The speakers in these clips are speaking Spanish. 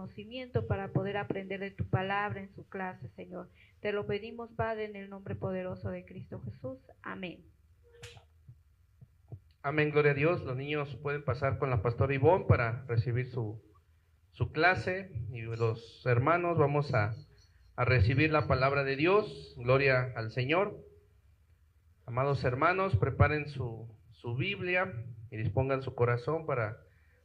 conocimiento para poder aprender de tu palabra en su clase, Señor. Te lo pedimos, Padre, en el nombre poderoso de Cristo Jesús. Amén. Amén, gloria a Dios. Los niños pueden pasar con la pastora Ivonne para recibir su clase, y los hermanos vamos a recibir la palabra de Dios. Gloria al Señor. Amados hermanos, preparen su Biblia y dispongan su corazón para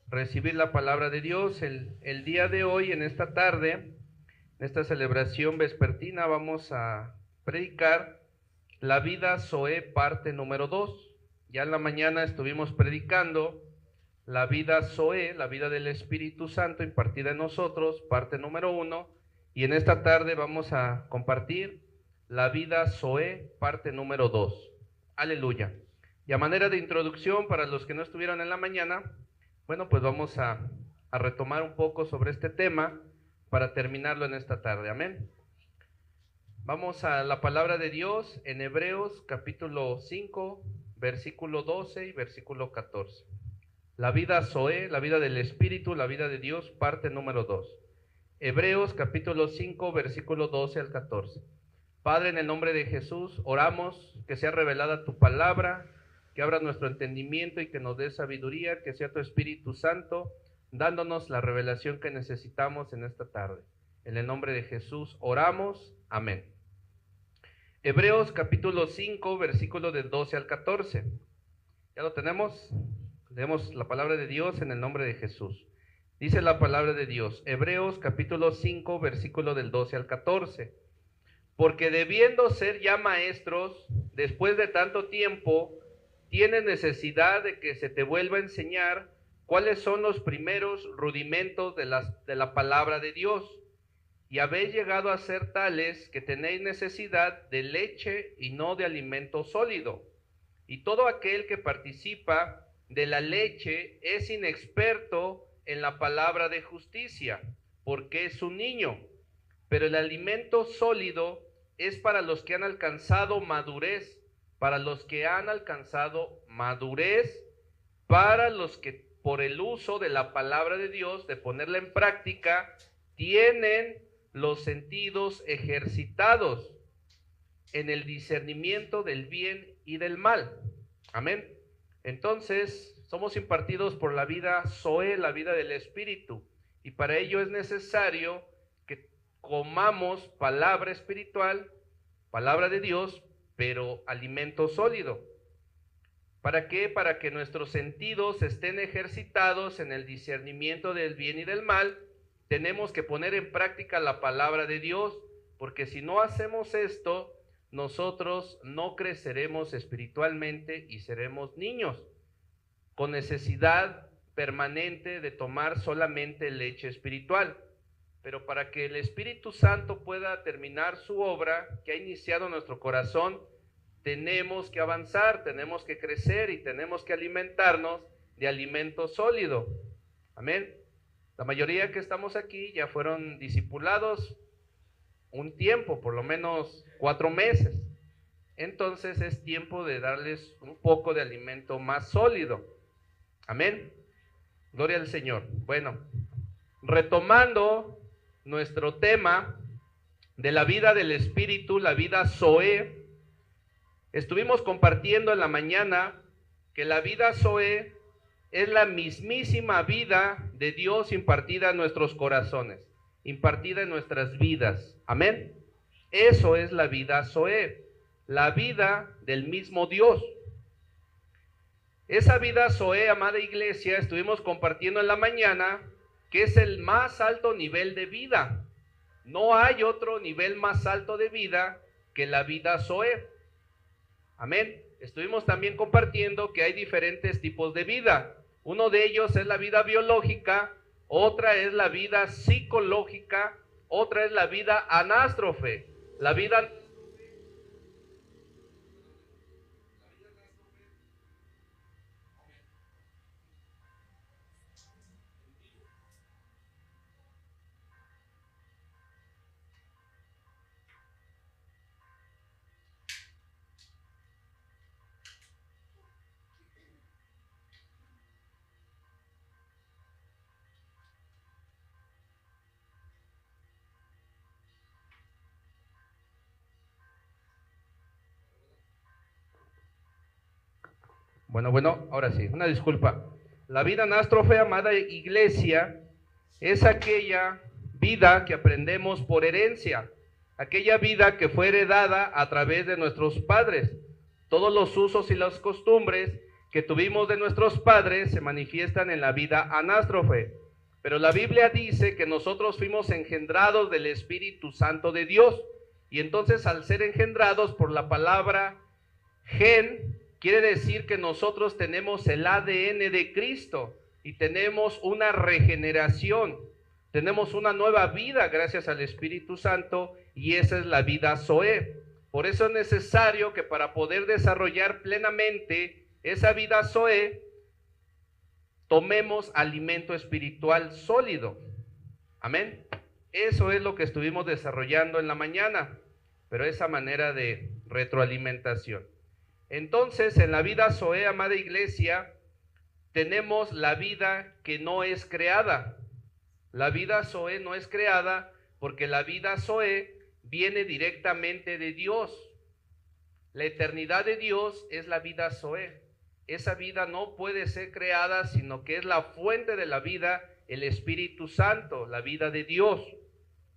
recibir la palabra de Dios. El día de hoy, en esta tarde, en esta celebración vespertina, vamos a predicar la vida Zoe, parte número 2. Ya en la mañana estuvimos predicando la vida Zoe, la vida del Espíritu Santo impartida en nosotros, parte número 1, y en esta tarde vamos a compartir la vida Zoe, parte número 2. Aleluya. Y a manera de introducción, para los que no estuvieron en la mañana, bueno, pues vamos a retomar un poco sobre este tema para terminarlo en esta tarde. Amén. Vamos a la palabra de Dios en Hebreos capítulo 5, versículo 12 y versículo 14. La vida Zoe, la vida del Espíritu, la vida de Dios, parte número 2. Hebreos capítulo 5, versículo 12 al 14. Padre, en el nombre de Jesús, oramos que sea revelada tu palabra, que abra nuestro entendimiento y que nos dé sabiduría, que sea tu Espíritu Santo dándonos la revelación que necesitamos en esta tarde. En el nombre de Jesús oramos. Amén. Hebreos capítulo 5, versículo del 12 al 14. ¿Ya lo tenemos? Leemos la palabra de Dios en el nombre de Jesús. Dice la palabra de Dios, Hebreos capítulo 5, versículo del 12 al 14. Porque debiendo ser ya maestros, después de tanto tiempo, tienes necesidad de que se te vuelva a enseñar cuáles son los primeros rudimentos de la palabra de Dios. Y habéis llegado a ser tales que tenéis necesidad de leche y no de alimento sólido. Y todo aquel que participa de la leche es inexperto en la palabra de justicia, porque es un niño. Pero el alimento sólido es para los que han alcanzado madurez, para los que por el uso de la palabra de Dios, de ponerla en práctica, tienen los sentidos ejercitados en el discernimiento del bien y del mal. Amén. Entonces, somos impartidos por la vida Zoe, la vida del Espíritu, y para ello es necesario que comamos palabra espiritual, palabra de Dios, pero alimento sólido. ¿Para qué? Para que nuestros sentidos estén ejercitados en el discernimiento del bien y del mal. Tenemos que poner en práctica la palabra de Dios, porque si no hacemos esto, nosotros no creceremos espiritualmente y seremos niños, con necesidad permanente de tomar solamente leche espiritual. Pero para que el Espíritu Santo pueda terminar su obra que ha iniciado en nuestro corazón, tenemos que avanzar, tenemos que crecer y tenemos que alimentarnos de alimento sólido. Amén. La mayoría que estamos aquí ya fueron discipulados un tiempo, por lo menos 4 meses. Entonces es tiempo de darles un poco de alimento más sólido. Amén. Gloria al Señor. Bueno, retomando nuestro tema de la vida del Espíritu, la vida Zoe, estuvimos compartiendo en la mañana que la vida Zoe es la mismísima vida de Dios impartida en nuestros corazones, impartida en nuestras vidas. Amén. Eso es la vida Zoe, la vida del mismo Dios. Esa vida Zoe, amada iglesia, estuvimos compartiendo en la mañana, que es el más alto nivel de vida. No hay otro nivel más alto de vida que la vida Zoe. Amén. Estuvimos también compartiendo que hay diferentes tipos de vida. Uno de ellos es la vida biológica, otra es la vida psicológica, otra es la vida anástrofe. La vida Bueno, ahora sí, una disculpa. La vida anástrofe, amada iglesia, es aquella vida que aprendemos por herencia, aquella vida que fue heredada a través de nuestros padres. Todos los usos y las costumbres que tuvimos de nuestros padres se manifiestan en la vida anástrofe. Pero la Biblia dice que nosotros fuimos engendrados del Espíritu Santo de Dios. Y entonces, al ser engendrados por la palabra gen, quiere decir que nosotros tenemos el ADN de Cristo y tenemos una regeneración, tenemos una nueva vida gracias al Espíritu Santo, y esa es la vida Zoé. Por eso es necesario que para poder desarrollar plenamente esa vida Zoé, tomemos alimento espiritual sólido. Amén. Eso es lo que estuvimos desarrollando en la mañana, pero esa manera de retroalimentación. Entonces, en la vida Zoé, amada iglesia, tenemos la vida que no es creada. La vida Zoé no es creada porque la vida Zoé viene directamente de Dios. La eternidad de Dios es la vida Zoé. Esa vida no puede ser creada, sino que es la fuente de la vida, el Espíritu Santo, la vida de Dios.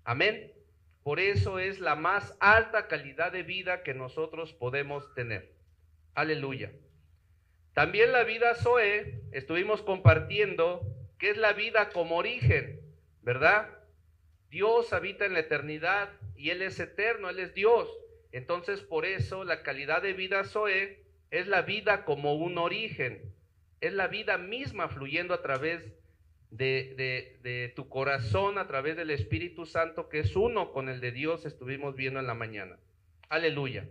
Amén. Por eso es la más alta calidad de vida que nosotros podemos tener. Aleluya. También la vida Zoé, estuvimos compartiendo que es la vida como origen, ¿verdad? Dios habita en la eternidad y Él es eterno, Él es Dios. Entonces, por eso la calidad de vida Zoé es la vida como un origen, es la vida misma fluyendo a través de tu corazón, a través del Espíritu Santo, que es uno con el de Dios, estuvimos viendo en la mañana. Aleluya.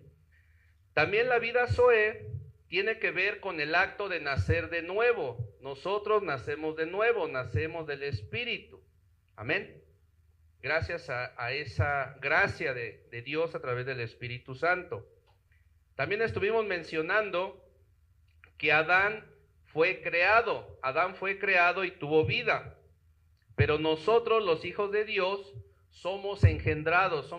También la vida Zoé tiene que ver con el acto de nacer de nuevo. Nosotros nacemos de nuevo, nacemos del Espíritu. Amén. Gracias a esa gracia de Dios a través del Espíritu Santo. También estuvimos mencionando que Adán fue creado y tuvo vida, pero nosotros, los hijos de Dios, somos engendrados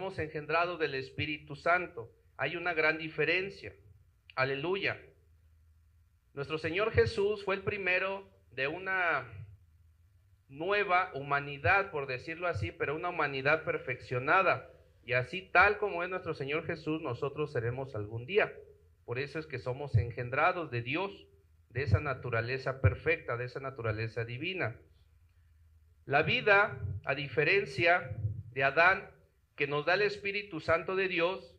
del Espíritu Santo. Hay una gran diferencia. Aleluya. Nuestro Señor Jesús fue el primero de una nueva humanidad, por decirlo así, pero una humanidad perfeccionada. Y así, tal como es nuestro Señor Jesús, nosotros seremos algún día. Por eso es que somos engendrados de Dios, de esa naturaleza perfecta, de esa naturaleza divina. La vida, a diferencia de Adán, que nos da el Espíritu Santo de Dios,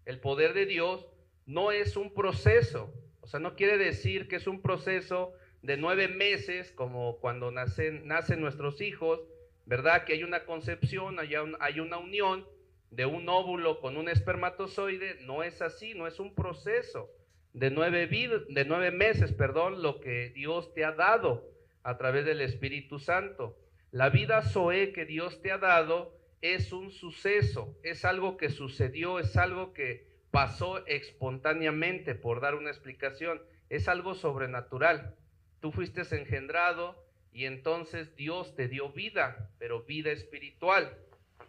el poder de Dios, no es un proceso. O sea, no quiere decir que es un proceso de 9 meses, como cuando nacen nuestros hijos, ¿verdad? Que hay una concepción, hay una unión de un óvulo con un espermatozoide. No es así, no es un proceso de 9 meses, lo que Dios te ha dado a través del Espíritu Santo. La vida Zoé que Dios te ha dado es un suceso, es algo que sucedió, es algo que pasó espontáneamente, por dar una explicación, es algo sobrenatural. Tú fuiste engendrado y entonces Dios te dio vida, pero vida espiritual.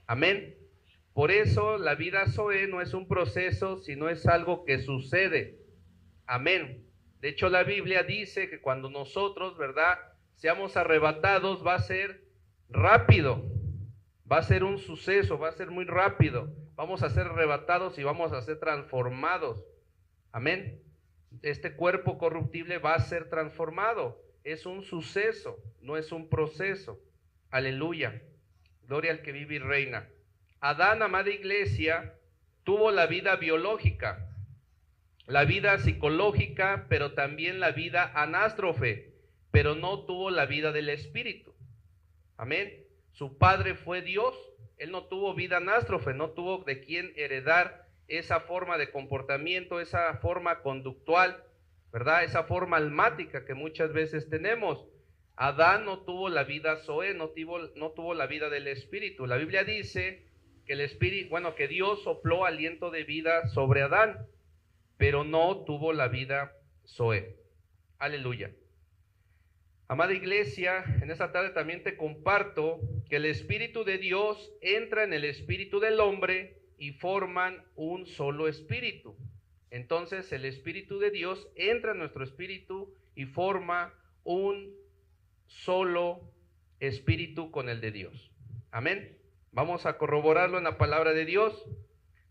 Amén. Por eso la vida Zoé no es un proceso, sino es algo que sucede. Amén. De hecho, la Biblia dice que cuando nosotros, ¿verdad?, seamos arrebatados, va a ser rápido, va a ser un suceso, va a ser muy rápido. Vamos a ser arrebatados y vamos a ser transformados. Amén. Este cuerpo corruptible va a ser transformado. Es un suceso, no es un proceso. Aleluya. Gloria al que vive y reina. Adán, amada iglesia, tuvo la vida biológica, la vida psicológica, pero también la vida anástrofe, pero no tuvo la vida del espíritu. Amén. Su padre fue Dios. Él no tuvo vida anástrofe, no tuvo de quién heredar esa forma de comportamiento, esa forma conductual, ¿verdad? Esa forma almática que muchas veces tenemos. Adán no tuvo la vida Zoé, no tuvo la vida del espíritu. La Biblia dice que el espíritu, que Dios sopló aliento de vida sobre Adán, pero no tuvo la vida Zoé. Aleluya. Amada iglesia, en esta tarde también te comparto que el Espíritu de Dios entra en el espíritu del hombre y forman un solo espíritu. Entonces el Espíritu de Dios entra en nuestro espíritu y forma un solo espíritu con el de Dios. Amén. Vamos a corroborarlo en la palabra de Dios.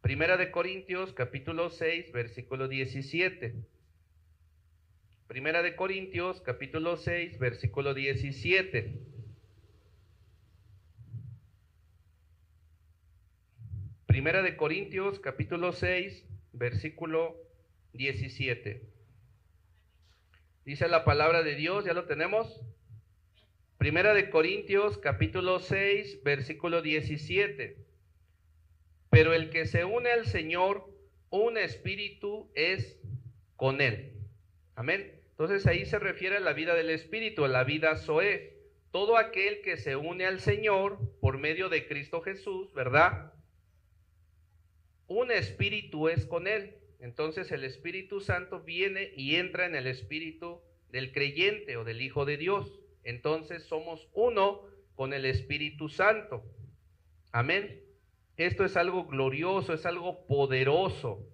Primera de Corintios, capítulo 6, versículo 17. Primera de Corintios, capítulo 6, versículo 17. Primera de Corintios, capítulo 6, versículo 17. Dice la palabra de Dios, ¿ya lo tenemos? Primera de Corintios, capítulo 6, versículo 17. Pero el que se une al Señor, un espíritu es con él. Amén. Entonces ahí se refiere a la vida del espíritu, a la vida Zoé. Todo aquel que se une al Señor por medio de Cristo Jesús, ¿verdad? Un espíritu es con él. Entonces el Espíritu Santo viene y entra en el espíritu del creyente o del Hijo de Dios. Entonces somos uno con el Espíritu Santo. Amén. Esto es algo glorioso, es algo poderoso.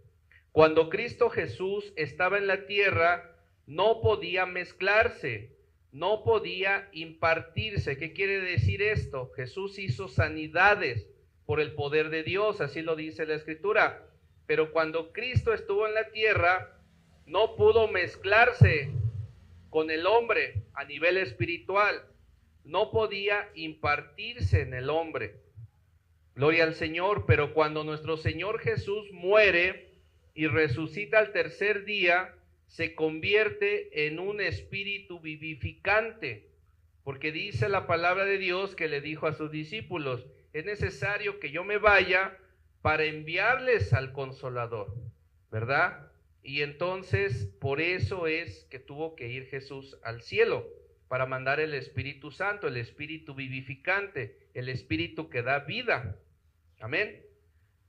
Cuando Cristo Jesús estaba en la tierra, no podía mezclarse, no podía impartirse. ¿Qué quiere decir esto? Jesús hizo sanidades por el poder de Dios, así lo dice la Escritura. Pero cuando Cristo estuvo en la tierra, no pudo mezclarse con el hombre a nivel espiritual. No podía impartirse en el hombre. Gloria al Señor. Pero cuando nuestro Señor Jesús muere y resucita al tercer día, se convierte en un espíritu vivificante. Porque dice la palabra de Dios que le dijo a sus discípulos: es necesario que yo me vaya para enviarles al Consolador, ¿verdad? Y entonces por eso es que tuvo que ir Jesús al cielo, para mandar el Espíritu Santo, el Espíritu vivificante, el Espíritu que da vida. Amén.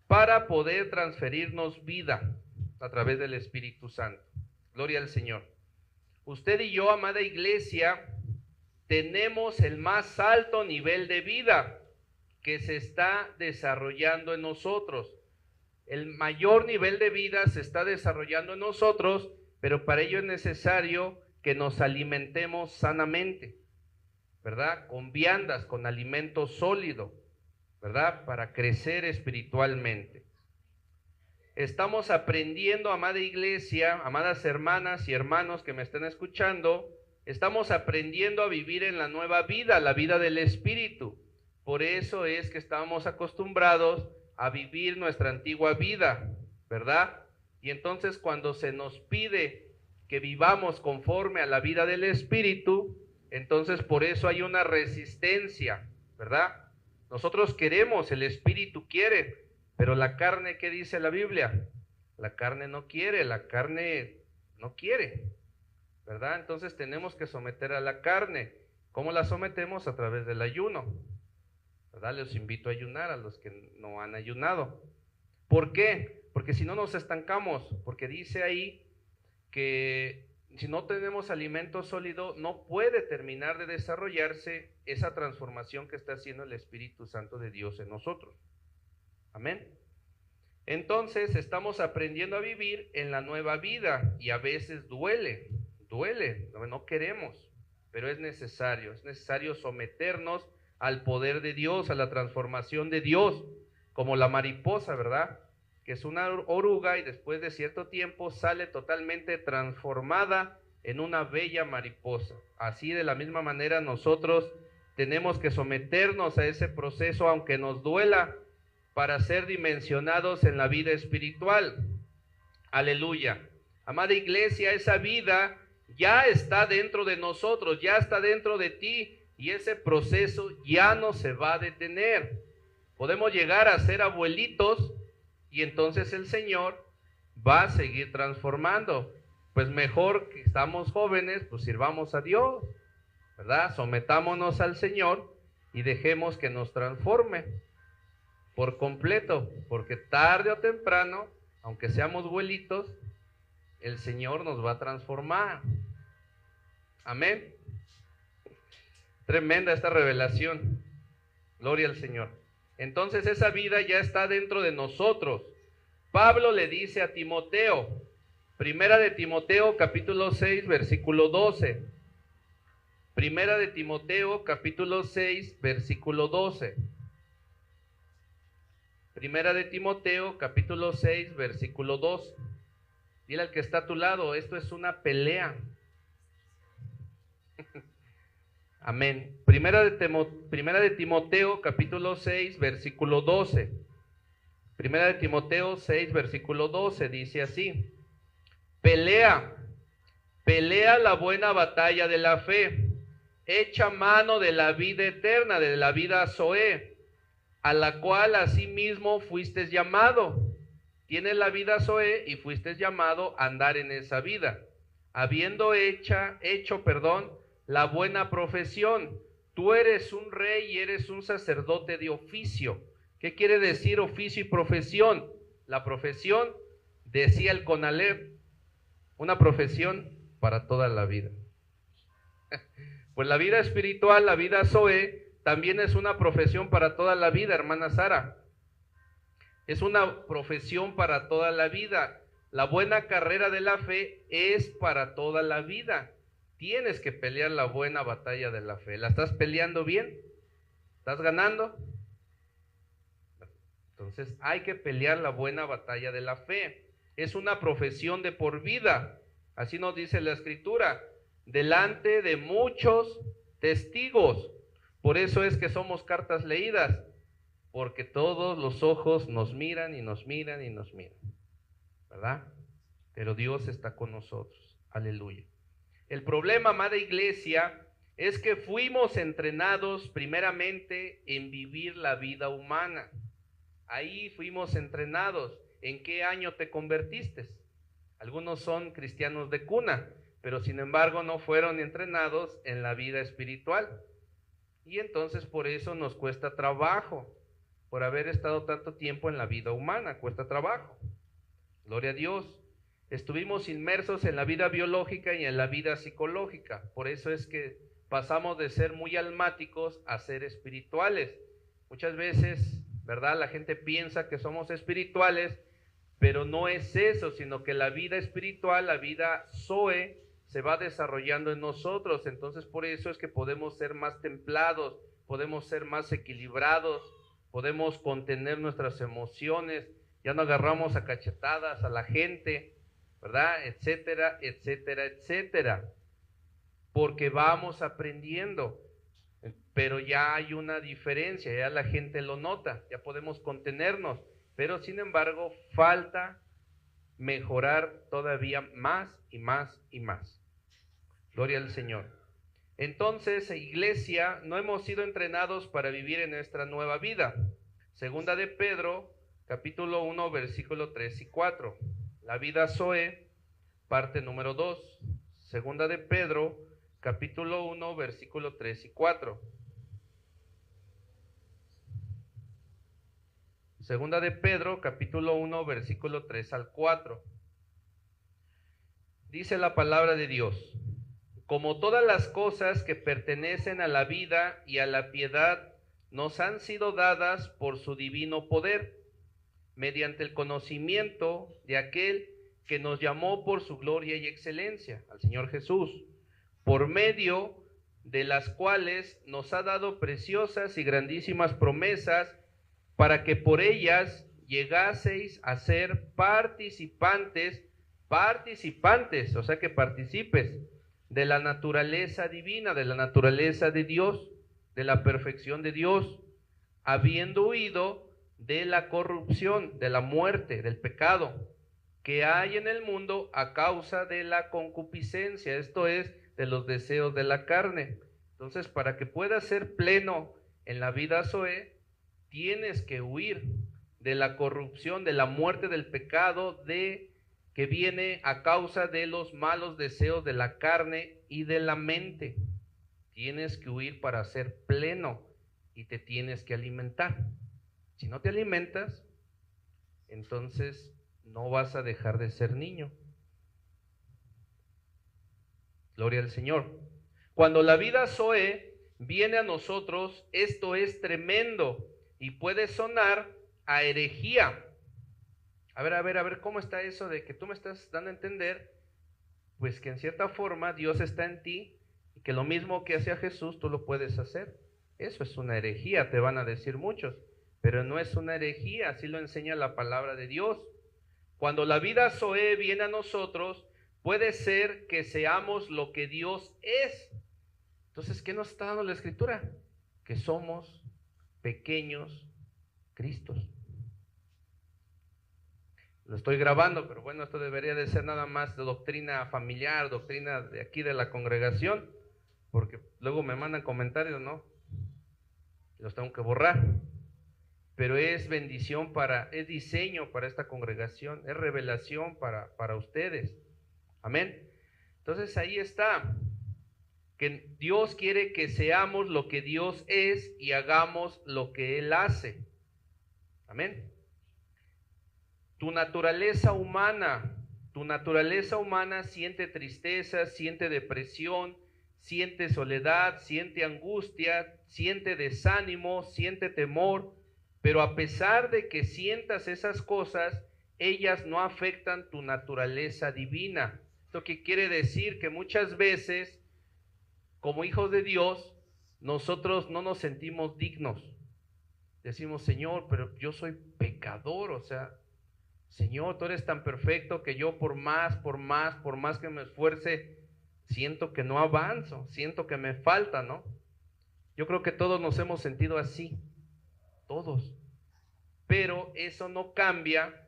Para poder transferirnos vida a través del Espíritu Santo. Gloria al Señor. Usted y yo, amada iglesia, tenemos el más alto nivel de vida que se está desarrollando en nosotros. El mayor nivel de vida se está desarrollando en nosotros, pero para ello es necesario que nos alimentemos sanamente, ¿verdad? Con viandas, con alimento sólido, ¿verdad? Para crecer espiritualmente. Estamos aprendiendo, amada iglesia, amadas hermanas y hermanos que me estén escuchando, estamos aprendiendo a vivir en la nueva vida, la vida del Espíritu. Por eso es que estamos acostumbrados a vivir nuestra antigua vida, ¿verdad? Y entonces cuando se nos pide que vivamos conforme a la vida del Espíritu, entonces por eso hay una resistencia, ¿verdad? Nosotros queremos, el Espíritu quiere, pero la carne, ¿qué dice la Biblia? La carne no quiere, ¿verdad? Entonces tenemos que someter a la carne. ¿Cómo la sometemos? A través del ayuno, ¿verdad? Les invito a ayunar a los que no han ayunado. ¿Por qué? Porque si no nos estancamos, porque dice ahí que si no tenemos alimento sólido, no puede terminar de desarrollarse esa transformación que está haciendo el Espíritu Santo de Dios en nosotros. Amén. Entonces estamos aprendiendo a vivir en la nueva vida y a veces duele, no queremos, pero es necesario someternos al poder de Dios, a la transformación de Dios, como la mariposa, ¿verdad? Que es una oruga y después de cierto tiempo sale totalmente transformada en una bella mariposa. Así de la misma manera nosotros tenemos que someternos a ese proceso, aunque nos duela, para ser dimensionados en la vida espiritual. Aleluya. Amada iglesia, esa vida ya está dentro de nosotros, ya está dentro de ti. Y ese proceso ya no se va a detener. Podemos llegar a ser abuelitos y entonces el Señor va a seguir transformando. Pues mejor que estamos jóvenes, pues sirvamos a Dios, ¿verdad? Sometámonos al Señor y dejemos que nos transforme por completo, porque tarde o temprano, aunque seamos abuelitos, el Señor nos va a transformar. Amén. Tremenda esta revelación. Gloria al Señor. Entonces esa vida ya está dentro de nosotros. Pablo le dice a Timoteo, Primera de Timoteo, capítulo 6, versículo 12. Primera de Timoteo, capítulo 6, versículo 12. Primera de Timoteo, capítulo 6, versículo 12. Dile al que está a tu lado, esto es una pelea. Amén. Primera de Timoteo, capítulo 6, versículo 12. Primera de Timoteo 6, versículo 12, dice así: pelea la buena batalla de la fe, echa mano de la vida eterna, de la vida Zoe, a la cual asimismo fuiste llamado. Tienes la vida Zoe y fuiste llamado a andar en esa vida, habiendo hecho, la buena profesión. Tú eres un rey y eres un sacerdote de oficio. ¿Qué quiere decir oficio y profesión? La profesión, decía el Conalep, una profesión para toda la vida. Pues la vida espiritual, la vida Zoe, también es una profesión para toda la vida, hermana Sara. Es una profesión para toda la vida. La buena carrera de la fe es para toda la vida. Tienes que pelear la buena batalla de la fe. ¿La estás peleando bien? ¿Estás ganando? Entonces hay que pelear la buena batalla de la fe. Es una profesión de por vida. Así nos dice la Escritura, delante de muchos testigos. Por eso es que somos cartas leídas, porque todos los ojos nos miran y nos miran y nos miran, ¿verdad? Pero Dios está con nosotros. Aleluya. El problema, amada iglesia, es que fuimos entrenados primeramente en vivir la vida humana. Ahí fuimos entrenados. ¿En qué año te convertiste? Algunos son cristianos de cuna, pero sin embargo no fueron entrenados en la vida espiritual. Y entonces por eso nos cuesta trabajo, por haber estado tanto tiempo en la vida humana, cuesta trabajo. Gloria a Dios. Estuvimos inmersos en la vida biológica y en la vida psicológica. Por eso es que pasamos de ser muy almáticos a ser espirituales. Muchas veces, ¿verdad? La gente piensa que somos espirituales, pero no es eso, sino que la vida espiritual, la vida Zoe, se va desarrollando en nosotros. Entonces por eso es que podemos ser más templados, podemos ser más equilibrados, podemos contener nuestras emociones, ya no agarramos a cachetadas a la gente, ¿verdad? Etcétera, etcétera, etcétera. Porque vamos aprendiendo. Pero ya hay una diferencia, ya la gente lo nota, ya podemos contenernos, pero sin embargo falta mejorar todavía más y más y más. Gloria al Señor. Entonces, iglesia, no hemos sido entrenados para vivir en nuestra nueva vida. Segunda de Pedro, capítulo 1, versículo 3 y 4. La vida Zoe, parte número 2. Segunda de Pedro, capítulo 1, versículo 3 y 4. Segunda de Pedro, capítulo 1, versículo 3 al 4. Dice la palabra de Dios: como todas las cosas que pertenecen a la vida y a la piedad nos han sido dadas por su divino poder, mediante el conocimiento de aquel que nos llamó por su gloria y excelencia, al Señor Jesús, por medio de las cuales nos ha dado preciosas y grandísimas promesas, para que por ellas llegaseis a ser participantes, o sea que participes de la naturaleza divina, de la naturaleza de Dios, de la perfección de Dios, habiendo huido de la corrupción, de la muerte, del pecado que hay en el mundo a causa de la concupiscencia, esto es, de los deseos de la carne. Entonces, para que puedas ser pleno en la vida Zoe, tienes que huir de la corrupción, de la muerte del pecado, que viene a causa de los malos deseos de la carne y de la mente. Tienes que huir para ser pleno y te tienes que alimentar. Si no te alimentas, entonces no vas a dejar de ser niño. Gloria al Señor. Cuando la vida Zoe viene a nosotros, esto es tremendo y puede sonar a herejía. a ver, ¿cómo está eso de que tú me estás dando a entender? Pues que en cierta forma Dios está en ti y que lo mismo que hacía Jesús tú lo puedes hacer. Eso es una herejía, te van a decir muchos, pero no es una herejía, así lo enseña la palabra de Dios. Cuando la vida Zoe viene a nosotros, puede ser que seamos lo que Dios es. Entonces, ¿qué nos está dando la Escritura? Que somos pequeños Cristos. Lo estoy grabando, pero bueno, esto debería de ser nada más de doctrina familiar, doctrina de aquí de la congregación, porque luego me mandan comentarios, ¿no? Los tengo que borrar. Pero es bendición es diseño para esta congregación, es revelación para ustedes. Amén. Entonces ahí está, que Dios quiere que seamos lo que Dios es y hagamos lo que Él hace. Amén. Tu naturaleza humana siente tristeza, siente depresión, siente soledad, siente angustia, siente desánimo, siente temor, pero a pesar de que sientas esas cosas, ellas no afectan tu naturaleza divina. Esto que quiere decir que muchas veces, como hijos de Dios, nosotros no nos sentimos dignos. Decimos, Señor, pero yo soy pecador, o sea, Señor, tú eres tan perfecto que yo por más que me esfuerce, siento que no avanzo, siento que me falta, ¿no? Yo creo que todos nos hemos sentido así, todos. Pero eso no cambia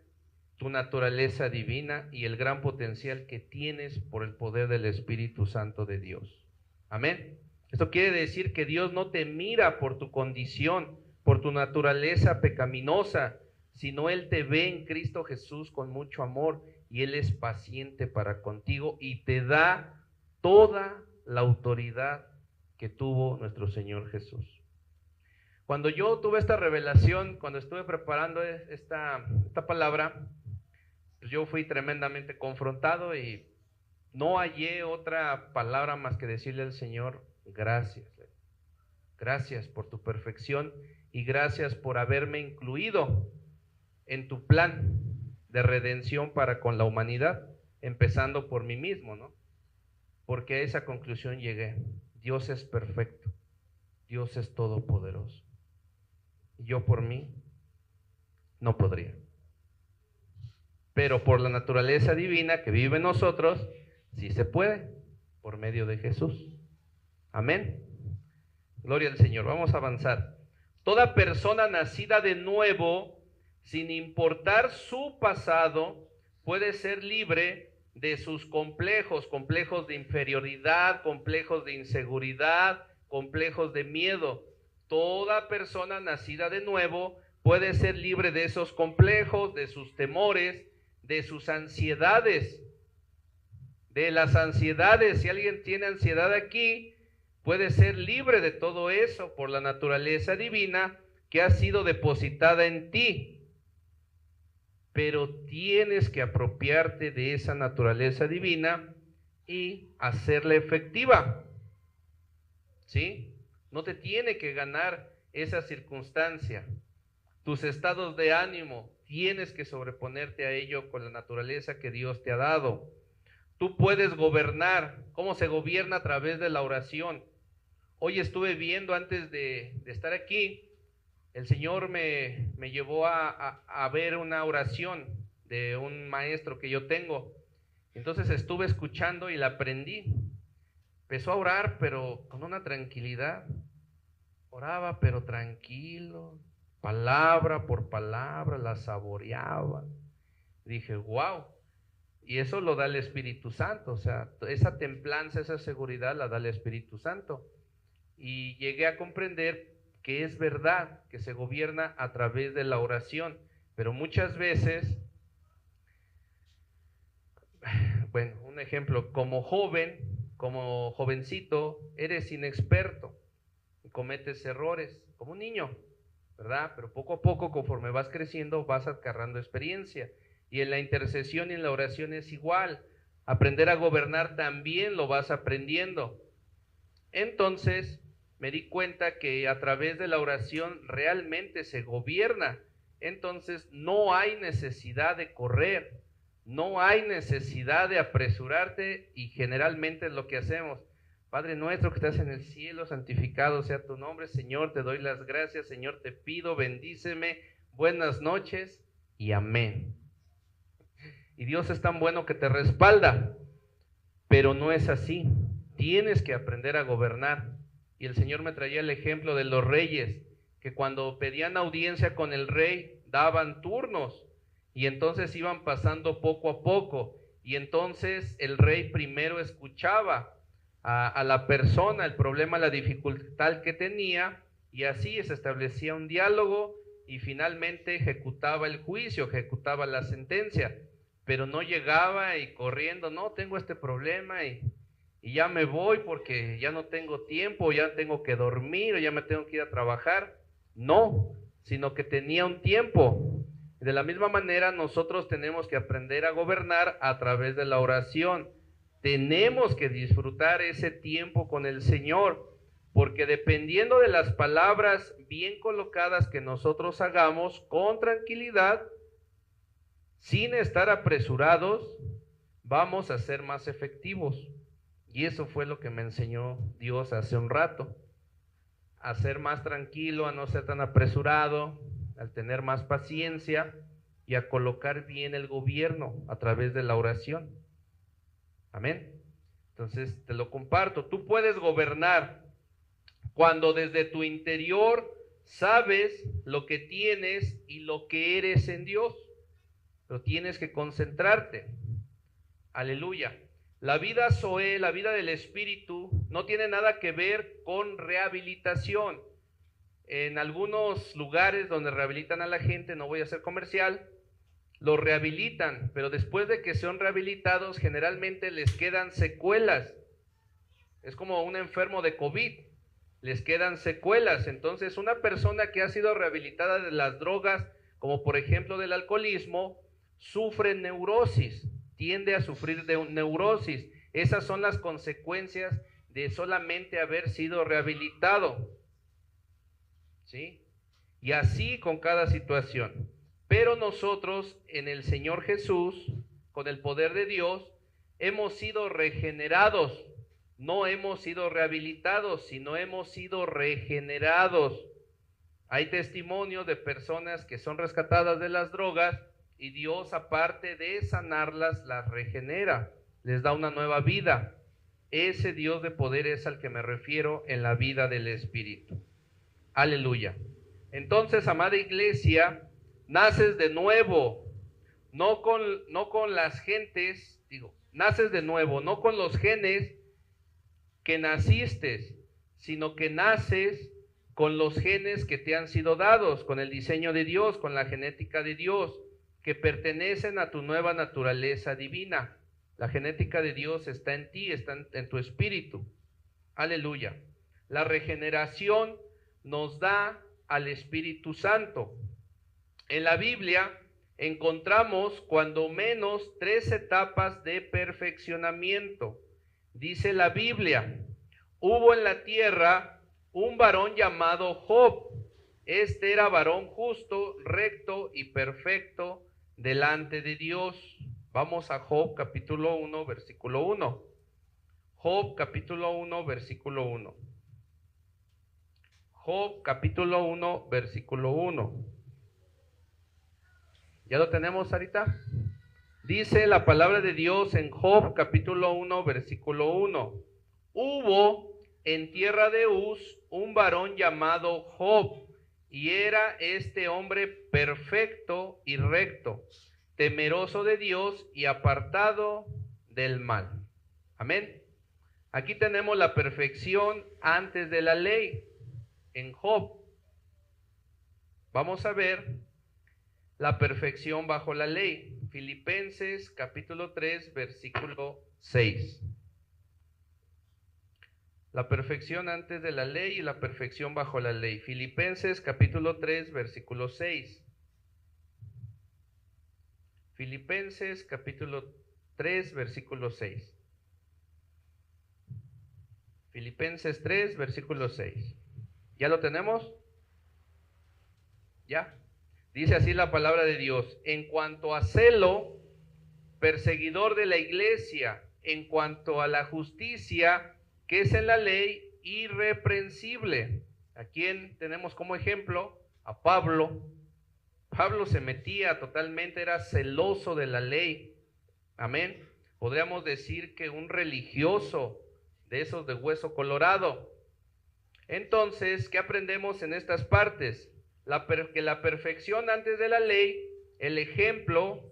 tu naturaleza divina y el gran potencial que tienes por el poder del Espíritu Santo de Dios. Amén. Esto quiere decir que Dios no te mira por tu condición, por tu naturaleza pecaminosa, sino Él te ve en Cristo Jesús con mucho amor y Él es paciente para contigo y te da toda la autoridad que tuvo nuestro Señor Jesús. Cuando yo tuve esta revelación, cuando estuve preparando esta palabra, pues yo fui tremendamente confrontado y no hallé otra palabra más que decirle al Señor, gracias. Gracias por tu perfección y gracias por haberme incluido en tu plan de redención para con la humanidad, empezando por mí mismo, ¿no? Porque a esa conclusión llegué. Dios es perfecto, Dios es todopoderoso. Y yo por mí no podría. Pero por la naturaleza divina que vive en nosotros, sí se puede, por medio de Jesús. Amén. Gloria al Señor. Vamos a avanzar. Toda persona nacida de nuevo, sin importar su pasado, puede ser libre de sus complejos de inferioridad, complejos de inseguridad, complejos de miedo. Toda persona nacida de nuevo puede ser libre de esos complejos, de sus temores, de sus ansiedades, de las ansiedades. Si alguien tiene ansiedad aquí, puede ser libre de todo eso por la naturaleza divina que ha sido depositada en ti. Pero tienes que apropiarte de esa naturaleza divina y hacerla efectiva. ¿Sí? No te tiene que ganar esa circunstancia. Tus estados de ánimo, tienes que sobreponerte a ello con la naturaleza que Dios te ha dado. Tú puedes gobernar. ¿Cómo se gobierna? A través de la oración. Hoy estuve viendo antes de estar aquí, el Señor me llevó a ver una oración de un maestro que yo tengo. Entonces estuve escuchando y la aprendí. Empezó a orar, pero con una tranquilidad. Oraba, pero tranquilo, palabra por palabra, la saboreaba. Dije, wow. Y eso lo da el Espíritu Santo, o sea, esa templanza, esa seguridad la da el Espíritu Santo. Y llegué a comprender que es verdad que se gobierna a través de la oración, pero muchas veces, bueno, un ejemplo, como jovencito, eres inexperto, cometes errores, como un niño, ¿verdad? Pero poco a poco, conforme vas creciendo, vas agarrando experiencia. Y en la intercesión y en la oración es igual. Aprender a gobernar también lo vas aprendiendo. Entonces, me di cuenta que a través de la oración realmente se gobierna entonces no hay necesidad de correr, no hay necesidad de apresurarte, y generalmente es lo que hacemos. Padre nuestro que estás en el cielo, santificado sea tu nombre. Señor, te doy las gracias. Señor, te pido, bendíceme. Buenas noches y amén. Y Dios es tan bueno que te respalda, pero no es así. Tienes que aprender a gobernar. Y el Señor me traía el ejemplo de los reyes, que cuando pedían audiencia con el rey, daban turnos, y entonces iban pasando poco a poco, y entonces el rey primero escuchaba a la persona, el problema, la dificultad que tenía, y así se establecía un diálogo, y finalmente ejecutaba el juicio, ejecutaba la sentencia, pero no llegaba y corriendo, no, tengo este problema y ya me voy porque ya no tengo tiempo, ya tengo que dormir o ya me tengo que ir a trabajar. No, sino que tenía un tiempo. De la misma manera nosotros tenemos que aprender a gobernar a través de la oración. Tenemos que disfrutar ese tiempo con el Señor, porque dependiendo de las palabras bien colocadas que nosotros hagamos con tranquilidad, sin estar apresurados, vamos a ser más efectivos. Y eso fue lo que me enseñó Dios hace un rato, a ser más tranquilo, a no ser tan apresurado, al tener más paciencia y a colocar bien el gobierno a través de la oración. Amén. Entonces te lo comparto. Tú puedes gobernar cuando desde tu interior sabes lo que tienes y lo que eres en Dios, pero tienes que concentrarte. Aleluya. La vida Zoe, la vida del Espíritu, no tiene nada que ver con rehabilitación. En algunos lugares donde rehabilitan a la gente, no voy a hacer comercial, los rehabilitan, pero después de que son rehabilitados, generalmente les quedan secuelas. Es como un enfermo de COVID, les quedan secuelas. Entonces, una persona que ha sido rehabilitada de las drogas, como por ejemplo del alcoholismo, sufre neurosis, tiende a sufrir de neurosis. Esas son las consecuencias de solamente haber sido rehabilitado, ¿sí? Y así con cada situación. Pero nosotros en el Señor Jesús, con el poder de Dios, hemos sido regenerados. No hemos sido rehabilitados, sino hemos sido regenerados. Hay testimonios de personas que son rescatadas de las drogas y Dios, aparte de sanarlas, las regenera, les da una nueva vida. Ese Dios de poder es al que me refiero en la vida del Espíritu. Aleluya. Entonces, amada iglesia, naces de nuevo, no con las gentes, naces de nuevo, no con los genes que naciste, sino que naces con los genes que te han sido dados, con el diseño de Dios, con la genética de Dios, que pertenecen a tu nueva naturaleza divina. La genética de Dios está en ti, está en tu espíritu. Aleluya. La regeneración nos da al Espíritu Santo. En la Biblia encontramos cuando menos 3 etapas de perfeccionamiento. Dice la Biblia: hubo en la tierra un varón llamado Job. Este era varón justo, recto y perfecto delante de Dios. Vamos a Job capítulo 1, versículo 1. Job capítulo 1, versículo 1. Job capítulo 1, versículo 1. ¿Ya lo tenemos, Sarita? Dice la palabra de Dios en Job capítulo 1, versículo 1. Hubo en tierra de Uz un varón llamado Job, y era este hombre perfecto y recto, temeroso de Dios y apartado del mal. Amén. Aquí tenemos la perfección antes de la ley en Job. Vamos a ver la perfección bajo la ley. Filipenses capítulo 3, versículo 6. La perfección antes de la ley y la perfección bajo la ley. Filipenses capítulo 3, versículo 6. Filipenses capítulo 3, versículo 6. Filipenses 3, versículo 6. ¿Ya lo tenemos? ¿Ya? Dice así la palabra de Dios: en cuanto a celo, perseguidor de la iglesia; en cuanto a la justicia que es en la ley, irreprensible. ¿A quién tenemos como ejemplo? A Pablo. Pablo se metía totalmente, era celoso de la ley. Amén. Podríamos decir que un religioso de esos de hueso colorado. Entonces, ¿qué aprendemos en estas partes? Que la perfección antes de la ley, el ejemplo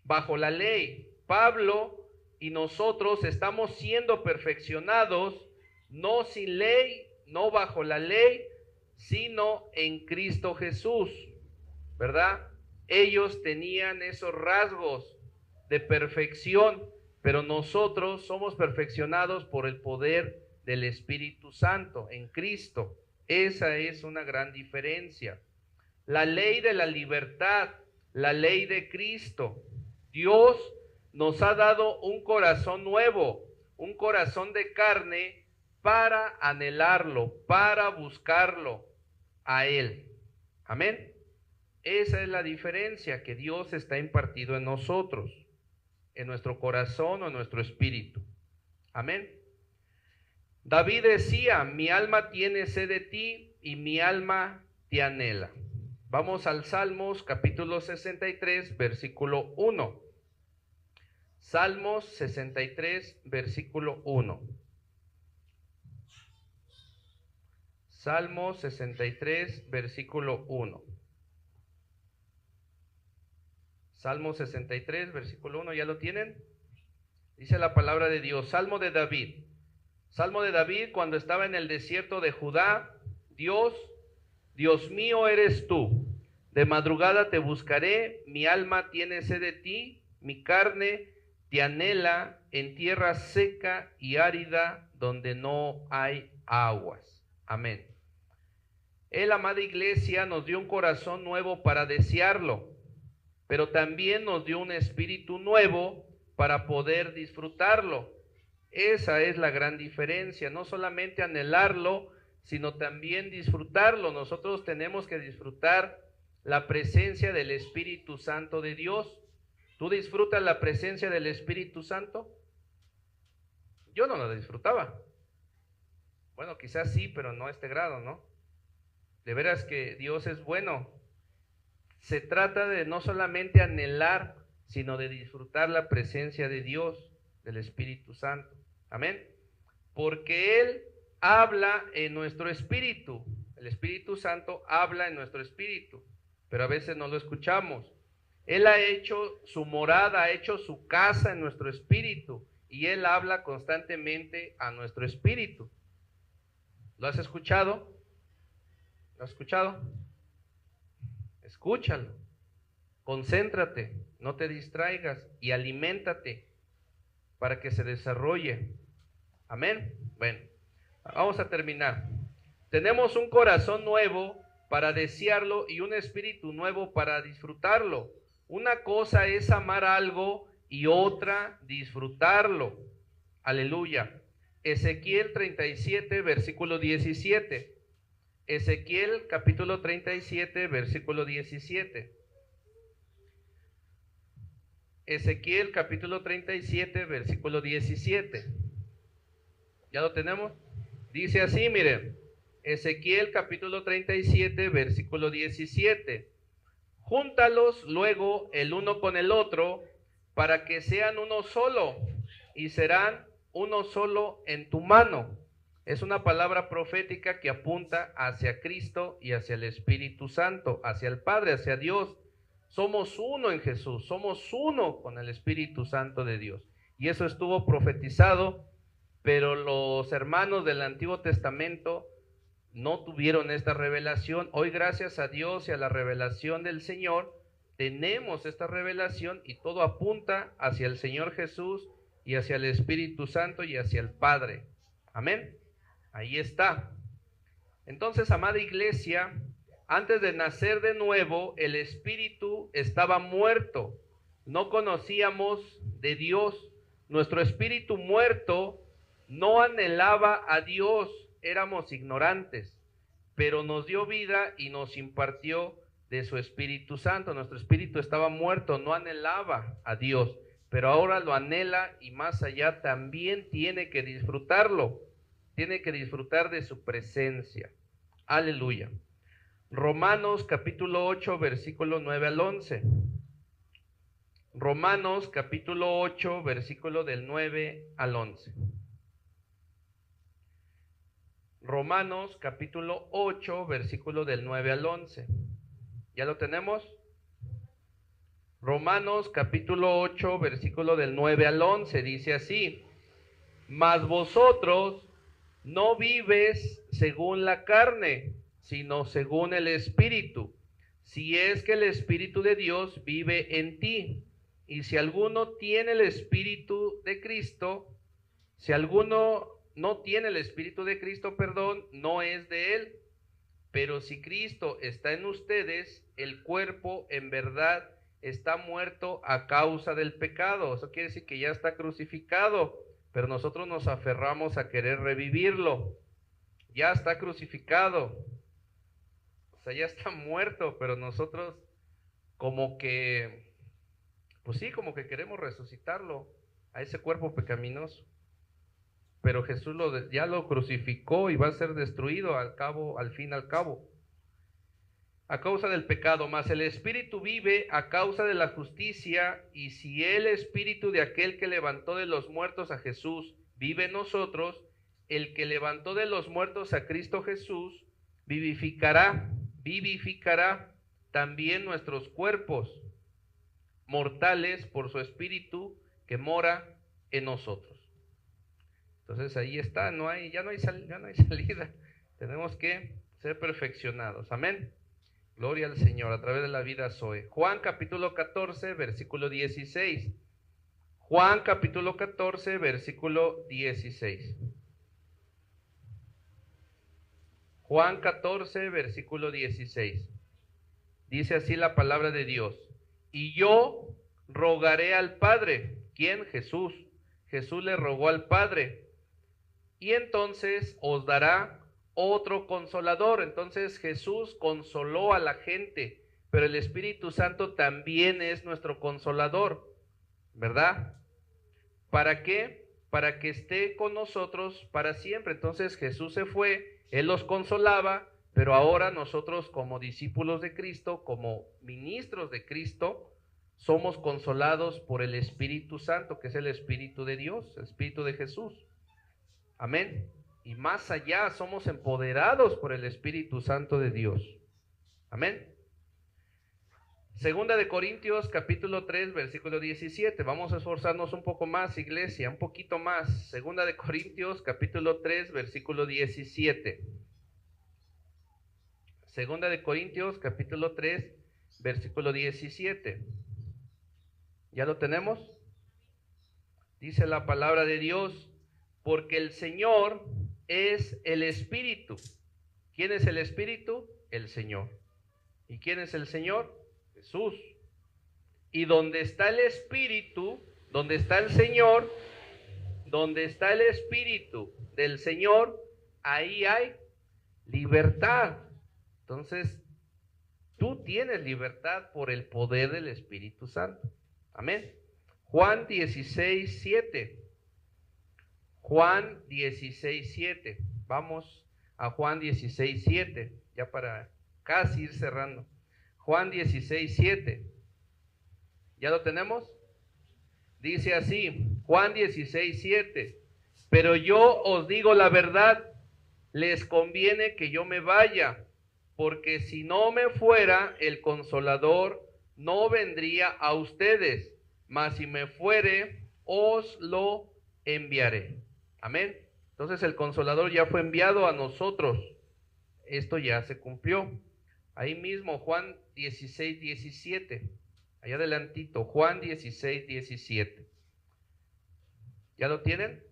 bajo la ley. Pablo y nosotros estamos siendo perfeccionados, no sin ley, no bajo la ley, sino en Cristo Jesús, ¿verdad? Ellos tenían esos rasgos de perfección, pero nosotros somos perfeccionados por el poder del Espíritu Santo en Cristo. Esa es una gran diferencia. La ley de la libertad, la ley de Cristo. Dios nos ha dado un corazón nuevo, un corazón de carne para anhelarlo, para buscarlo a Él. Amén. Esa es la diferencia que Dios está impartido en nosotros, en nuestro corazón o en nuestro espíritu. Amén. David decía: mi alma tiene sed de ti y mi alma te anhela. Vamos al Salmos capítulo 63, versículo 1. Salmos 63, versículo 1. Salmos 63, versículo 1. Salmo 63, versículo 1, ¿ya lo tienen? Dice la palabra de Dios: Salmo de David. Salmo de David cuando estaba en el desierto de Judá. Dios mío eres tú. De madrugada te buscaré, mi alma tiene sed de ti, mi carne te anhela en tierra seca y árida donde no hay aguas. Amén. Él, amada iglesia, nos dio un corazón nuevo para desearlo, pero también nos dio un espíritu nuevo para poder disfrutarlo. Esa es la gran diferencia, no solamente anhelarlo, sino también disfrutarlo. Nosotros tenemos que disfrutar la presencia del Espíritu Santo de Dios. ¿Tú disfrutas la presencia del Espíritu Santo? Yo no la disfrutaba. Bueno, quizás sí, pero no a este grado, ¿no? De veras que Dios es bueno. Se trata de no solamente anhelar, sino de disfrutar la presencia de Dios, del Espíritu Santo. Amén. Porque Él habla en nuestro espíritu. El Espíritu Santo habla en nuestro espíritu, pero a veces no lo escuchamos. Él ha hecho su morada, ha hecho su casa en nuestro espíritu, y Él habla constantemente a nuestro espíritu. ¿Lo has escuchado? ¿Lo has escuchado? Escúchalo, concéntrate, no te distraigas y aliméntate para que se desarrolle. Amén. Bueno, vamos a terminar. Tenemos un corazón nuevo para desearlo y un espíritu nuevo para disfrutarlo. Una cosa es amar algo y otra disfrutarlo. Aleluya. Ezequiel 37, versículo 17. Ezequiel capítulo 37, versículo 17. Ezequiel capítulo 37, versículo 17. ¿Ya lo tenemos? Dice así, miren. Ezequiel capítulo 37, versículo 17. Júntalos luego el uno con el otro, para que sean uno solo, y serán uno solo en tu mano. Es una palabra profética que apunta hacia Cristo y hacia el Espíritu Santo, hacia el Padre, hacia Dios. Somos uno en Jesús, somos uno con el Espíritu Santo de Dios. Y eso estuvo profetizado, pero los hermanos del Antiguo Testamento no tuvieron esta revelación. Hoy, gracias a Dios y a la revelación del Señor, tenemos esta revelación y todo apunta hacia el Señor Jesús y hacia el Espíritu Santo y hacia el Padre. Amén. Ahí está. Entonces, amada iglesia, antes de nacer de nuevo, el espíritu estaba muerto. No conocíamos de Dios. Nuestro espíritu muerto no anhelaba a Dios. Éramos ignorantes. pero nos dio vida y nos impartió de su Espíritu Santo. Nuestro espíritu estaba muerto, no anhelaba a Dios, pero ahora lo anhela y más allá también tiene que disfrutarlo, tiene que disfrutar de su presencia. Aleluya. Romanos capítulo 8, versículo 9 al 11. Romanos capítulo 8, versículo del 9 al 11. Romanos capítulo 8, versículo del 9 al 11. ¿Ya lo tenemos? Romanos capítulo 8, versículo del 9 al 11, dice así: Mas vosotros no vives según la carne, sino según el Espíritu, si es que el Espíritu de Dios vive en ti. Y si alguno tiene el Espíritu de Cristo, si alguno no tiene el Espíritu de Cristo, no es de él. Pero si Cristo está en ustedes, el cuerpo en verdad está muerto a causa del pecado. Eso quiere decir que ya está crucificado, pero nosotros nos aferramos a querer revivirlo. Ya está crucificado, o sea, ya está muerto, pero nosotros como que, pues sí, como que queremos resucitarlo a ese cuerpo pecaminoso. Pero Jesús ya lo crucificó y va a ser destruido al fin y al cabo, a causa del pecado. Mas el Espíritu vive a causa de la justicia, y si el Espíritu de aquel que levantó de los muertos a Jesús vive en nosotros, el que levantó de los muertos a Cristo Jesús vivificará también nuestros cuerpos mortales por su Espíritu que mora en nosotros. Entonces ahí está, ya no hay salida. Tenemos que ser perfeccionados. Amén. Gloria al Señor a través de la vida Zoe. Juan capítulo 14, versículo 16. Juan capítulo 14, versículo 16. Juan 14, versículo 16. Dice así la palabra de Dios: Y yo rogaré al Padre. ¿Quién? Jesús. Jesús le rogó al Padre. Y entonces os dará otro consolador. Entonces Jesús consoló a la gente, pero el Espíritu Santo también es nuestro consolador, ¿verdad? ¿Para qué? Para que esté con nosotros para siempre. Entonces Jesús se fue, Él los consolaba, pero ahora nosotros como discípulos de Cristo, como ministros de Cristo, somos consolados por el Espíritu Santo, que es el Espíritu de Dios, el Espíritu de Jesús. Amén. Y más allá, somos empoderados por el Espíritu Santo de Dios. Amén. Segunda de Corintios capítulo 3, versículo 17. Vamos a esforzarnos un poco más, iglesia, un poquito más. Segunda de Corintios capítulo 3, versículo 17. Segunda de Corintios capítulo 3, versículo 17. ¿Ya lo tenemos? Dice la palabra de Dios: Porque el Señor es el Espíritu. ¿Quién es el Espíritu? El Señor. ¿Y quién es el Señor? Jesús. Y donde está el Espíritu, donde está el Señor, donde está el Espíritu del Señor, ahí hay libertad. Entonces, tú tienes libertad por el poder del Espíritu Santo. Amén. Juan 16, 7. Juan 16, 7. Vamos a Juan 16, 7, ya para casi ir cerrando. Juan 16, 7. ¿Ya lo tenemos? Dice así, Juan 16, 7. Pero yo os digo la verdad, les conviene que yo me vaya, porque si no me fuera, el Consolador no vendría a ustedes, mas si me fuere, os lo enviaré. Amén. Entonces el Consolador ya fue enviado a nosotros. Esto ya se cumplió. Ahí mismo Juan 16, 17. Allá adelantito, Juan 16, 17. ¿Ya lo tienen?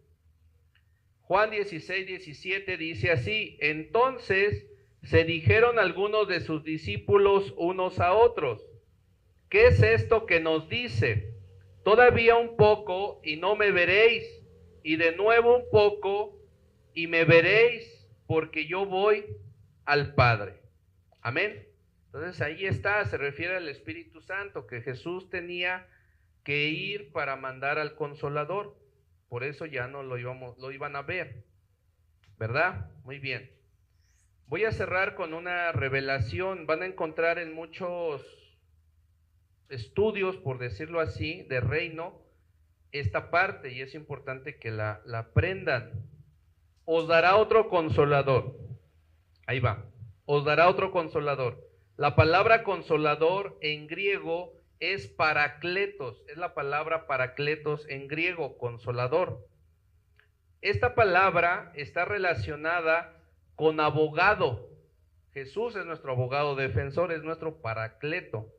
Juan 16, 17 dice así: Entonces se dijeron algunos de sus discípulos unos a otros: ¿Qué es esto que nos dice? Todavía un poco y no me veréis, y de nuevo un poco y me veréis, porque yo voy al Padre. Amén. Entonces ahí está, se refiere al Espíritu Santo, que Jesús tenía que ir para mandar al Consolador. Por eso ya no lo iban a ver, ¿verdad? Muy bien. Voy a cerrar con una revelación. Van a encontrar en muchos estudios, por decirlo así, de reino, esta parte, y es importante que la aprendan. Os dará otro consolador. Ahí va. Os dará otro consolador. La palabra consolador en griego es parakletos. Es la palabra parakletos en griego, consolador. Esta palabra está relacionada con abogado. Jesús es nuestro abogado defensor, es nuestro paracleto,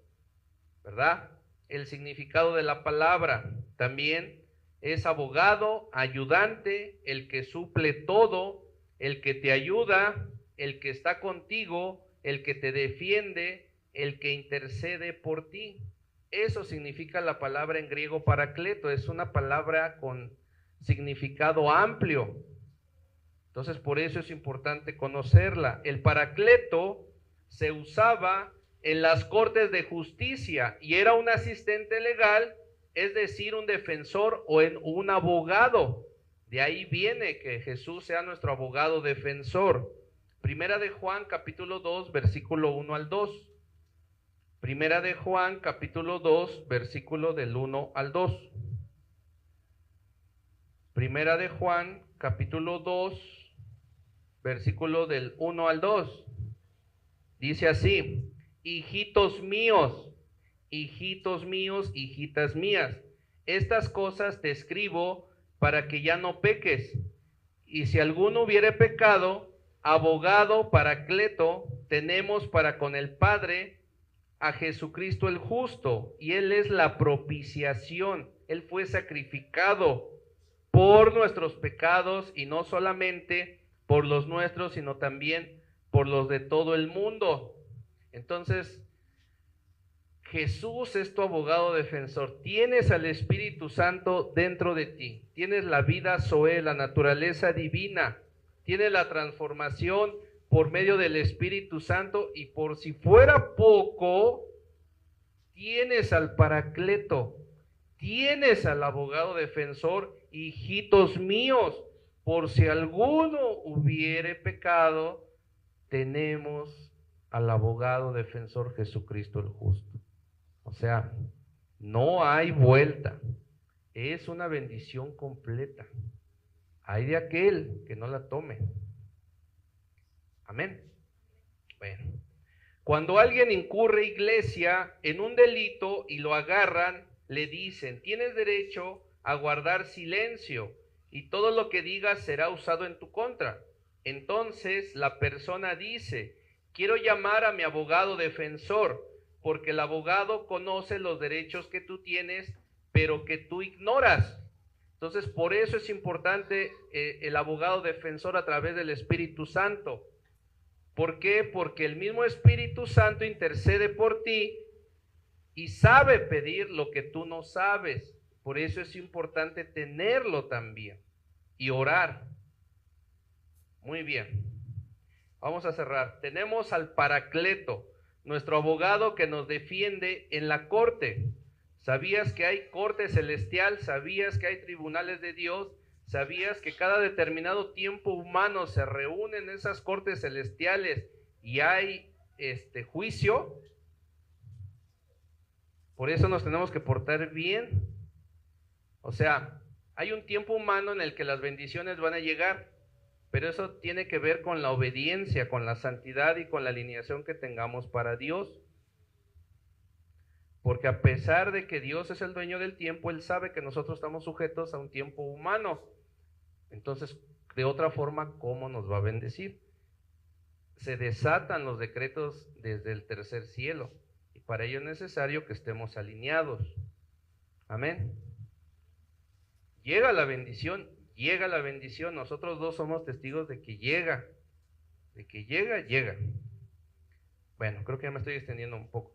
¿verdad? El significado de la palabra también es abogado, ayudante, el que suple todo, el que te ayuda, el que está contigo, el que te defiende, el que intercede por ti. Eso significa la palabra en griego paracleto, es una palabra con significado amplio. Entonces, por eso es importante conocerla. El paracleto se usaba en las cortes de justicia y era un asistente legal, es decir, un defensor o un abogado. De ahí viene que Jesús sea nuestro abogado defensor. Primera de Juan, capítulo 2, versículo 1 al 2. Primera de Juan, capítulo 2, versículo del 1 al 2. Primera de Juan, capítulo 2, versículo del 1 al 2. Dice así: hijitos míos, hijitas mías, estas cosas te escribo para que ya no peques. Y si alguno hubiere pecado, abogado, paracleto, tenemos para con el Padre a Jesucristo el justo, y Él es la propiciación. Él fue sacrificado por nuestros pecados, y no solamente por los nuestros, sino también por los de todo el mundo. Entonces, Jesús es tu abogado defensor. Tienes al Espíritu Santo dentro de ti. Tienes la vida Zoe, la naturaleza divina. Tienes la transformación por medio del Espíritu Santo, y por si fuera poco, tienes al Paracleto, tienes al abogado defensor. Hijitos míos, por si alguno hubiere pecado, tenemos al abogado defensor Jesucristo el justo. O sea, no hay vuelta, es una bendición completa. Hay de aquel que no la tome. Amén. Bueno, cuando alguien incurre, iglesia, en un delito y lo agarran, le dicen: tienes derecho a guardar silencio y todo lo que digas será usado en tu contra. Entonces la persona dice: quiero llamar a mi abogado defensor, porque el abogado conoce los derechos que tú tienes, pero que tú ignoras. Entonces, por eso es importante el abogado defensor a través del Espíritu Santo. ¿Por qué? Porque el mismo Espíritu Santo intercede por ti y sabe pedir lo que tú no sabes. Por eso es importante tenerlo también y orar. Muy bien. Vamos a cerrar. Tenemos al Paracleto, nuestro abogado que nos defiende en la corte. ¿Sabías que hay corte celestial? ¿Sabías que hay tribunales de Dios? ¿Sabías que cada determinado tiempo humano se reúnen en esas cortes celestiales y hay juicio? Por eso nos tenemos que portar bien. O sea, hay un tiempo humano en el que las bendiciones van a llegar, pero eso tiene que ver con la obediencia, con la santidad y con la alineación que tengamos para Dios. Porque a pesar de que Dios es el dueño del tiempo, Él sabe que nosotros estamos sujetos a un tiempo humano. Entonces, de otra forma, ¿cómo nos va a bendecir? Se desatan los decretos desde el tercer cielo, y para ello es necesario que estemos alineados. Amén. Llega la bendición, nosotros dos somos testigos de que llega, llega. Bueno, creo que ya me estoy extendiendo un poco.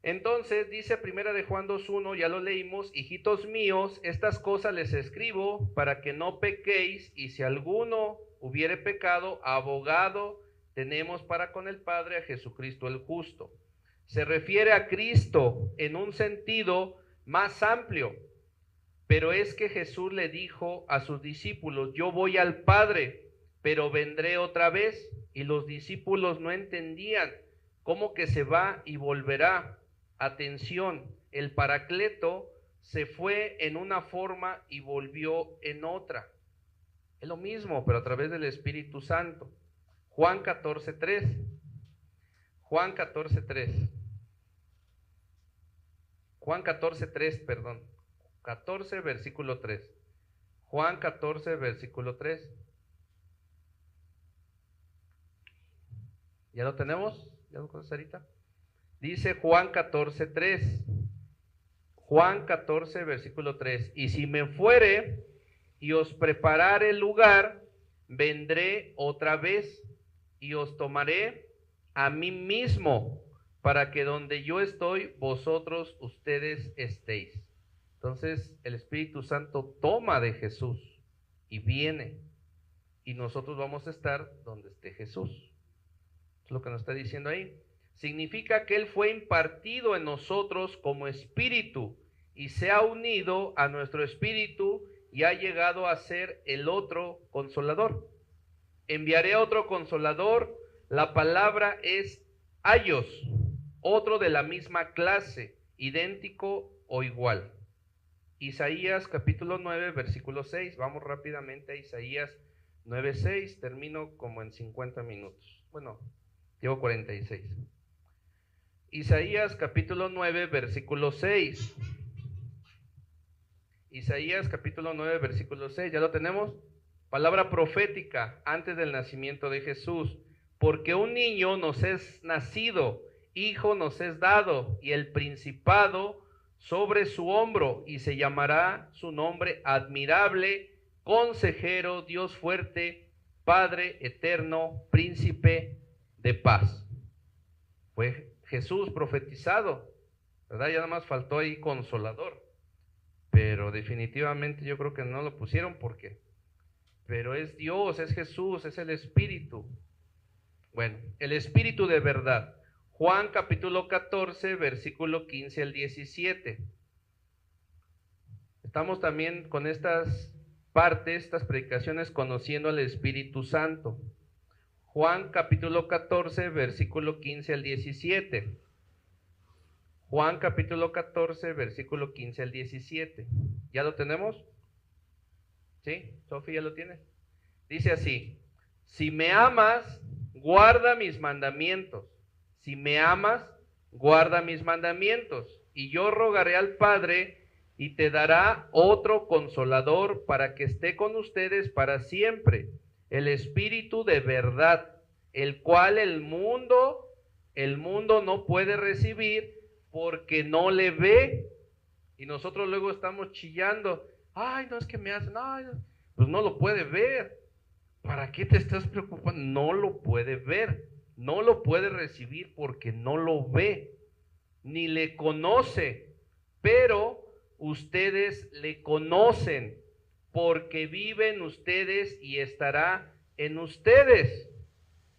Entonces dice Primera de Juan 2:1, ya lo leímos: hijitos míos, estas cosas les escribo para que no pequéis, y si alguno hubiere pecado, abogado tenemos para con el Padre a Jesucristo el justo. Se refiere a Cristo en un sentido más amplio, pero es que Jesús le dijo a sus discípulos: yo voy al Padre, pero vendré otra vez. Y los discípulos no entendían cómo que se va y volverá. Atención, el Paracleto se fue en una forma y volvió en otra. Es lo mismo, pero a través del Espíritu Santo. Juan 14:3. Juan 14:3. Juan 14:3, perdón. 14, versículo 3. Juan 14, versículo 3. ¿Ya lo tenemos? ¿Ya lo conoces ahorita? Dice Juan 14:3. Juan 14, versículo 3. Y si me fuere y os preparare el lugar, vendré otra vez y os tomaré a mí mismo, para que donde yo estoy, vosotros, ustedes estéis. Entonces el Espíritu Santo toma de Jesús y viene, y nosotros vamos a estar donde esté Jesús. Es lo que nos está diciendo ahí. Significa que Él fue impartido en nosotros como espíritu y se ha unido a nuestro espíritu y ha llegado a ser el otro consolador. Enviaré a otro consolador. La palabra es ayos, otro de la misma clase, idéntico o igual. Isaías capítulo 9, versículo 6. Vamos rápidamente a Isaías 9:6. Termino como en 50 minutos. Bueno, llevo 46. Isaías capítulo 9, versículo 6. Isaías capítulo 9, versículo 6. ¿Ya lo tenemos? Palabra profética antes del nacimiento de Jesús. Porque un niño nos es nacido, hijo nos es dado, y el principado sobre su hombro, y se llamará su nombre admirable, consejero, Dios fuerte, Padre eterno, príncipe de paz. Fue Jesús profetizado, ¿verdad? Ya nada más faltó ahí consolador, pero definitivamente yo creo que no lo pusieron porque, pero es Dios, es Jesús, es el Espíritu. Bueno, el Espíritu de verdad. Juan capítulo 14, versículo 15 al 17. Estamos también con estas partes, estas predicaciones, conociendo al Espíritu Santo. Juan capítulo 14, versículo 15 al 17. Juan capítulo 14, versículo 15 al 17. ¿Ya lo tenemos? ¿Sí? ¿Sofía ya lo tiene? Dice así: si me amas, guarda mis mandamientos. Si me amas, guarda mis mandamientos. Y yo rogaré al Padre y te dará otro consolador para que esté con ustedes para siempre, el Espíritu de verdad, el cual el mundo no puede recibir porque no le ve. Y nosotros luego estamos chillando: ay, no, es que me hacen, ay, pues no lo puede ver. ¿Para qué te estás preocupando? No lo puede ver, no lo puede recibir porque no lo ve, ni le conoce, pero ustedes le conocen porque viven ustedes y estará en ustedes.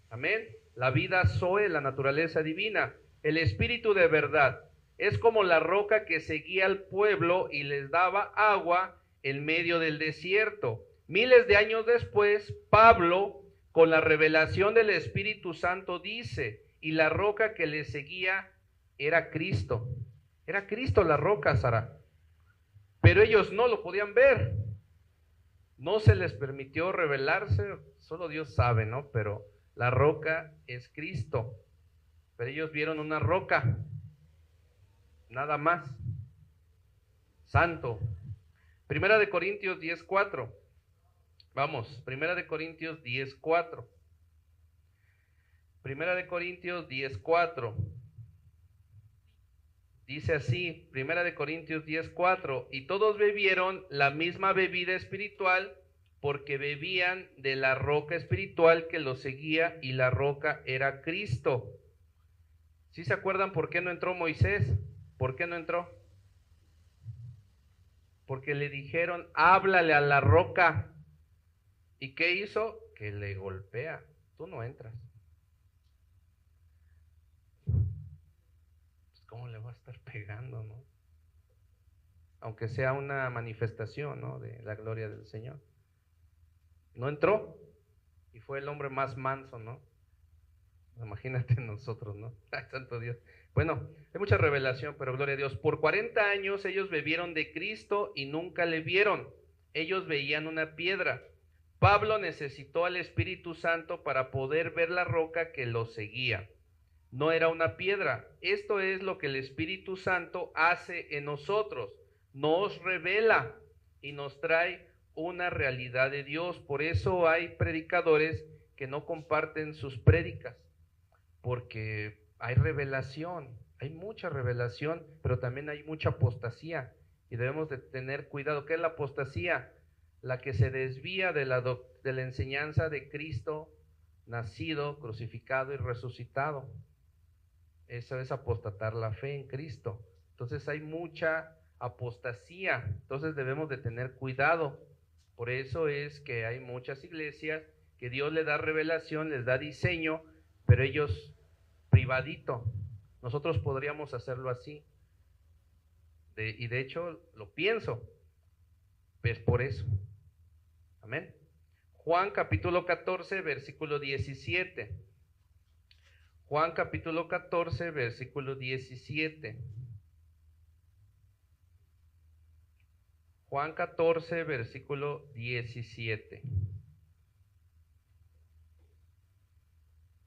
Amén. La vida Zoe, la naturaleza divina, el Espíritu de verdad, es como la roca que seguía al pueblo y les daba agua en medio del desierto. Miles de años después, Pablo, con la revelación del Espíritu Santo, dice: y la roca que le seguía era Cristo. Era Cristo la roca, Sara. Pero ellos no lo podían ver. No se les permitió revelarse, solo Dios sabe, ¿no? Pero la roca es Cristo. Pero ellos vieron una roca, nada más. Santo. Primera de Corintios 10:4. Vamos, Primera de Corintios 10:4. Primera de Corintios 10:4. Dice así, Primera de Corintios 10:4, y todos bebieron la misma bebida espiritual, porque bebían de la roca espiritual que los seguía, y la roca era Cristo. ¿Sí se acuerdan por qué no entró Moisés? ¿Por qué no entró? Porque le dijeron: háblale a la roca. ¿Y qué hizo? Que le golpea. Tú no entras. va a estar pegando, ¿no? Aunque sea una manifestación, ¿no?, de la gloria del Señor. No entró y fue el hombre más manso, ¿no? Imagínate nosotros, ¿no? Ay, santo Dios. Bueno, hay mucha revelación, pero gloria a Dios. Por 40 años ellos bebieron de Cristo y nunca le vieron. Ellos veían una piedra. Pablo necesitó al Espíritu Santo para poder ver la roca que lo seguía. No era una piedra. Esto es lo que el Espíritu Santo hace en nosotros. Nos revela y nos trae una realidad de Dios. Por eso hay predicadores que no comparten sus prédicas, porque hay revelación, hay mucha revelación, pero también hay mucha apostasía y debemos de tener cuidado. ¿Qué es la apostasía? La que se desvía de la enseñanza de Cristo nacido, crucificado y resucitado. Eso es apostatar la fe en Cristo. Entonces hay mucha apostasía, entonces debemos de tener cuidado. Por eso es que hay muchas iglesias que Dios les da revelación, les da diseño, pero ellos privadito. Nosotros podríamos hacerlo así. Y de hecho lo pienso. Es por eso. Amén. Juan capítulo 14, versículo 17. Juan capítulo 14, versículo 17. Juan 14, versículo 17.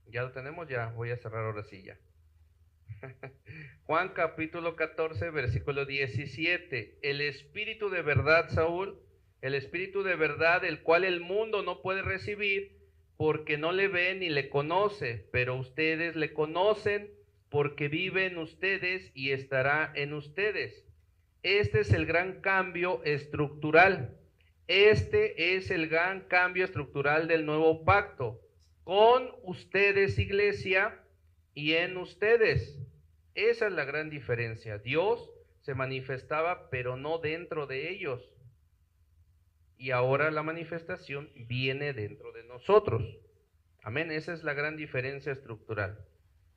¿Ya lo tenemos? Ya, voy a cerrar ahora sí ya. Juan capítulo 14, versículo 17. El Espíritu de verdad, Saúl, el Espíritu de verdad, el cual el mundo no puede recibir, porque no le ve ni le conoce, pero ustedes le conocen, porque vive en ustedes y estará en ustedes. Este es el gran cambio estructural. Este es el gran cambio estructural del nuevo pacto. Con ustedes, iglesia, y en ustedes. Esa es la gran diferencia. Dios se manifestaba, pero no dentro de ellos. Y ahora la manifestación viene dentro de nosotros. Amén. Esa es la gran diferencia estructural.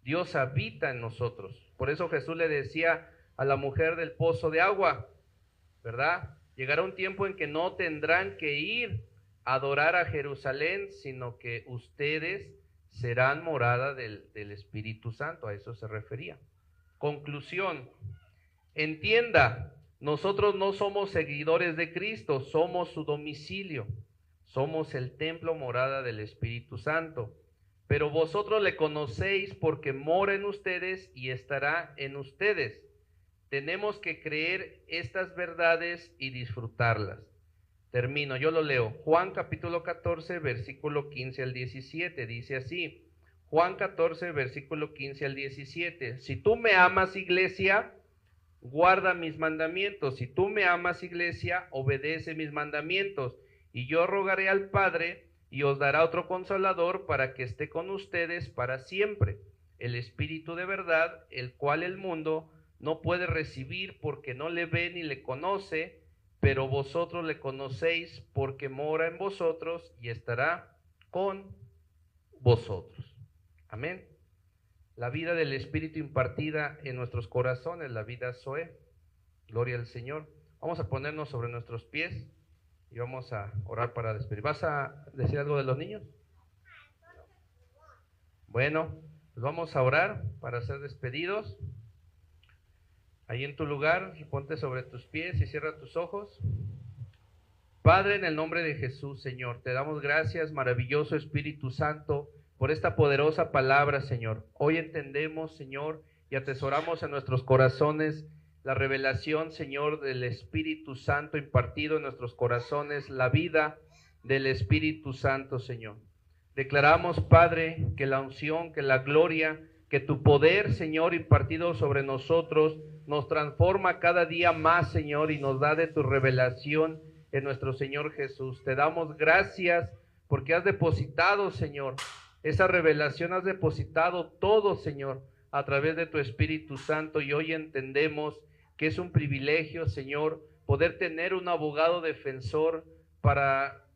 Dios habita en nosotros. Por eso Jesús le decía a la mujer del pozo de agua, ¿verdad? Llegará un tiempo en que no tendrán que ir a adorar a Jerusalén, sino que ustedes serán morada del Espíritu Santo. A eso se refería. Conclusión. Entienda, nosotros no somos seguidores de Cristo, somos su domicilio. Somos el templo morada del Espíritu Santo. Pero vosotros le conocéis porque mora en ustedes y estará en ustedes. Tenemos que creer estas verdades y disfrutarlas. Termino, yo lo leo. Juan capítulo 14, versículo 15 al 17, dice así. Juan 14, versículo 15 al 17. Si tú me amas, iglesia, guarda mis mandamientos. Si tú me amas, iglesia, obedece mis mandamientos. Y yo rogaré al Padre y os dará otro consolador para que esté con ustedes para siempre. El Espíritu de verdad, el cual el mundo no puede recibir porque no le ve ni le conoce, pero vosotros le conocéis porque mora en vosotros y estará con vosotros. Amén. La vida del Espíritu impartida en nuestros corazones, la vida Zoe. Gloria al Señor. Vamos a ponernos sobre nuestros pies y vamos a orar para despedir. ¿Vas a decir algo de los niños? Bueno, pues vamos a orar para ser despedidos. Ahí en tu lugar, ponte sobre tus pies y cierra tus ojos. Padre, en el nombre de Jesús, Señor, te damos gracias, maravilloso Espíritu Santo, por esta poderosa palabra, Señor. Hoy entendemos, Señor, y atesoramos en nuestros corazones la revelación, Señor, del Espíritu Santo impartido en nuestros corazones, la vida del Espíritu Santo, Señor. Declaramos, Padre, que la unción, que la gloria, que tu poder, Señor, impartido sobre nosotros, nos transforma cada día más, Señor, y nos da de tu revelación en nuestro Señor Jesús. Te damos gracias porque has depositado, Señor, esa revelación, has depositado todo, Señor, a través de tu Espíritu Santo, y hoy entendemos que es un privilegio, Señor, poder tener un abogado defensor para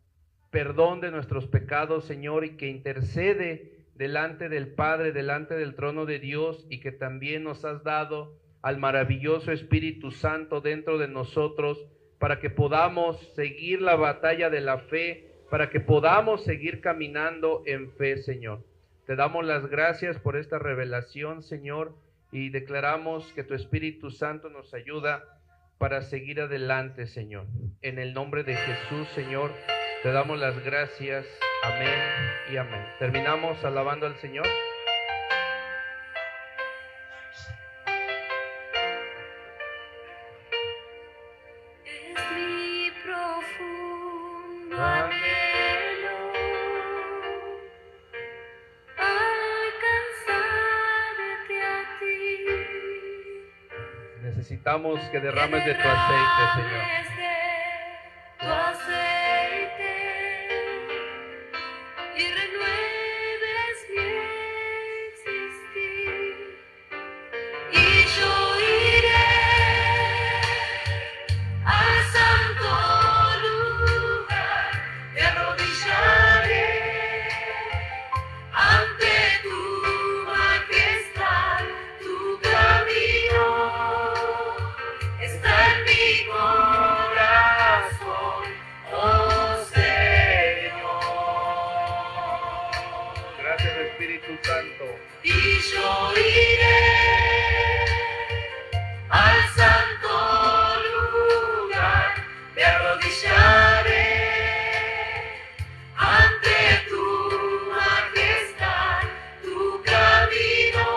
perdón de nuestros pecados, Señor, y que intercede delante del Padre, delante del trono de Dios, y que también nos has dado al maravilloso Espíritu Santo dentro de nosotros, para que podamos seguir la batalla de la fe, para que podamos seguir caminando en fe, Señor. Te damos las gracias por esta revelación, Señor, y declaramos que tu Espíritu Santo nos ayuda para seguir adelante, Señor. En el nombre de Jesús, Señor, te damos las gracias. Amén y amén. Terminamos alabando al Señor. Es mi profundo anhelo alcanzarte a ti. Necesitamos que derrames de tu aceite, Señor. Tu aceite y renueves mi existir. Y yo iré al santo lugar, me arrodillaré ante tu majestad. Tu camino está en mi corazón, oh Señor. Gracias, Espíritu Santo. Y yo iré al santo lugar, me arrodillaré ante tu majestad. Tu camino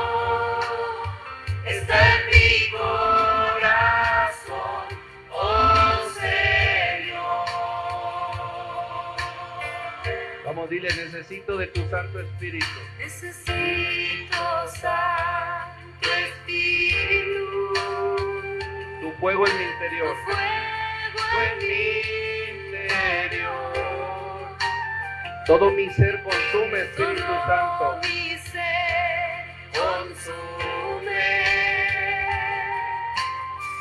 está en mi corazón, oh Señor. Vamos, dile, necesito de tu Santo Espíritu. Necesito Santo Espíritu, Tu fuego en mi tu interior. fuego en mi interior. Todo mi ser consume, Espíritu Todo Santo. mi ser consume.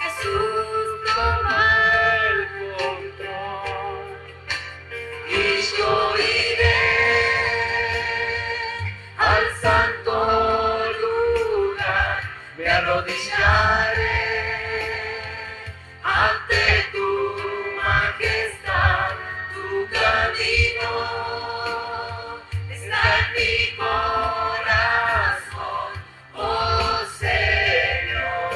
Jesús toma el control. Y yo iré al santo lugar, me arrodillaré ante tu majestad. Tu camino está en mi corazón, oh Señor.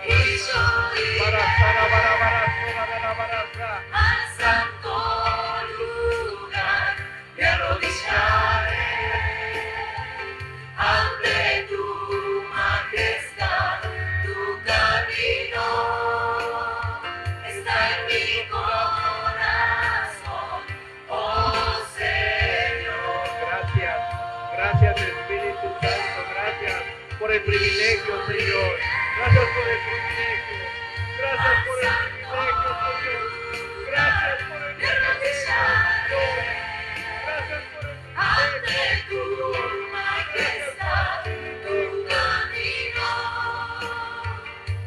Y yo iré al santo lugar, me arrodillaré ante tu majestad. Tu camino está en mi corazón, oh Señor. Gracias, gracias, Espíritu Santo. Gracias por el privilegio, Señor. Gracias por el privilegio. Gracias por el privilegio, Señor. Gracias por el privilegio. Gracias por el Ante tu privilegio. majestad, tu camino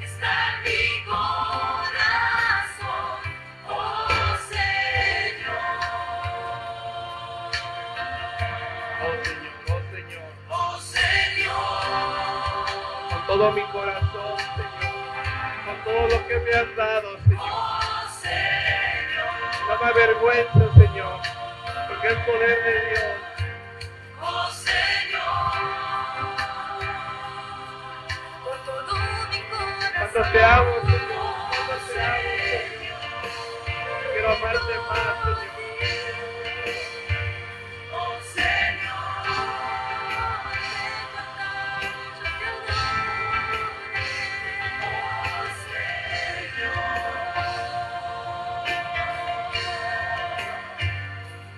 está en mi corazón, oh Señor. Oh Señor, oh Señor. Oh Señor, Con todo mi corazón, Señor. Con todo lo que me has dado, Señor. oh Señor, No me avergüenzo, Señor, porque es poder de Dios. oh Señor. Con todo mi corazón, Cuánto te amo, Señor. oh Cuánto te amo, Señor. Quiero amarte más, Señor. oh Señor,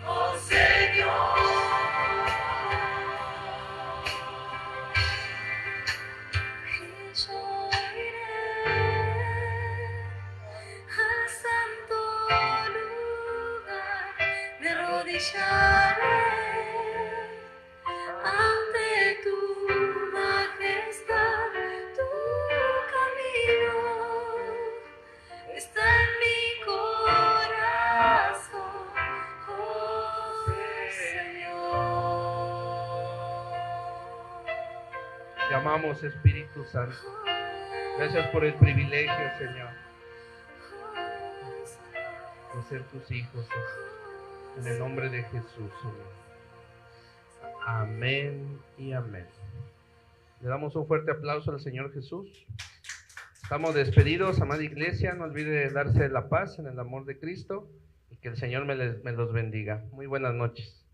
oh Señor, y yo iré al santo lugar. Te amamos, Espíritu Santo. Gracias por el privilegio, Señor, de ser tus hijos, Señor. En el nombre de Jesús, Señor. Amén y amén. Le damos un fuerte aplauso al Señor Jesús. Estamos despedidos, amada iglesia. No olvide darse la paz en el amor de Cristo y que el Señor me los bendiga. Muy buenas noches.